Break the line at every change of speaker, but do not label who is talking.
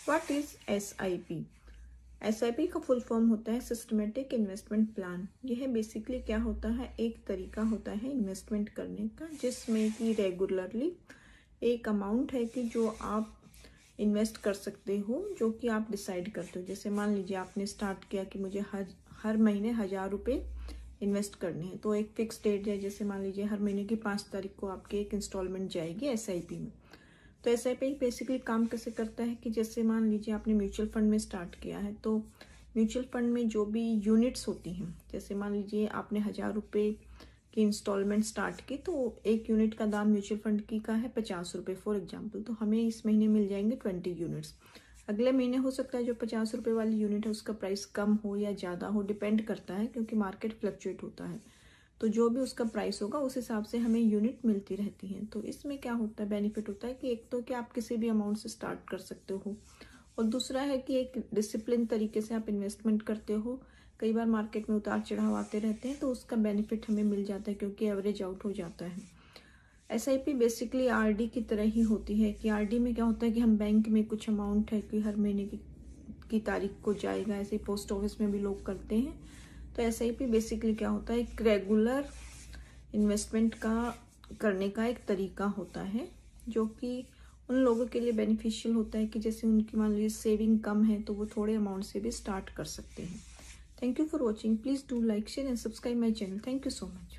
What is SIP? SIP का full form होता है सिस्टमेटिक इन्वेस्टमेंट प्लान। यह बेसिकली क्या होता है, एक तरीका होता है इन्वेस्टमेंट करने का जिसमें कि रेगुलरली एक अमाउंट है कि जो आप इन्वेस्ट कर सकते हो, जो कि आप डिसाइड करते हो। जैसे मान लीजिए आपने स्टार्ट किया कि मुझे हर महीने 1000 रुपये इन्वेस्ट करने हैं, तो एक फिक्स डेट है, जैसे मान लीजिए हर महीने की 5 तारीख को आपकी एक इंस्टॉलमेंट जाएगी SIP में। तो SIP बेसिकली काम कैसे करता है कि जैसे मान लीजिए आपने म्यूचुअल फंड में स्टार्ट किया है, तो म्यूचुअल फंड में जो भी यूनिट्स होती हैं, जैसे मान लीजिए आपने 1000 रुपये की इंस्टॉलमेंट स्टार्ट की, तो एक यूनिट का दाम म्यूचुअल फंड की का है 50 रुपये फॉर एग्जाम्पल। तो हमें इस महीने मिल जाएंगे 20 यूनिट्स। अगले महीने हो सकता है जो 50 रुपये वाली यूनिट है उसका प्राइस कम हो या ज़्यादा हो, डिपेंड करता है क्योंकि मार्केट फ्लक्चुएट होता है। तो जो भी उसका प्राइस होगा उस हिसाब से हमें यूनिट मिलती रहती हैं। तो इसमें क्या होता है, बेनिफिट होता है कि एक तो कि आप किसी भी अमाउंट से स्टार्ट कर सकते हो, और दूसरा है कि एक डिसिप्लिन तरीके से आप इन्वेस्टमेंट करते हो। कई बार मार्केट में उतार चढ़ाव आते रहते हैं तो उसका बेनिफिट हमें मिल जाता है क्योंकि एवरेज आउट हो जाता है। SIP बेसिकली RD की तरह ही होती है कि RD में क्या होता है कि हम बैंक में कुछ अमाउंट है कि हर महीने की तारीख को जाएगा, ऐसे ही पोस्ट ऑफिस में भी लोग करते हैं। तो SIP बेसिकली क्या होता है, एक रेगुलर इन्वेस्टमेंट का करने का एक तरीका होता है जो कि उन लोगों के लिए बेनिफिशियल होता है कि जैसे उनकी मान लीजिए सेविंग कम है तो वो थोड़े अमाउंट से भी स्टार्ट कर सकते हैं। Thank you for watching. Please do like, share and subscribe my channel. Thank you so much.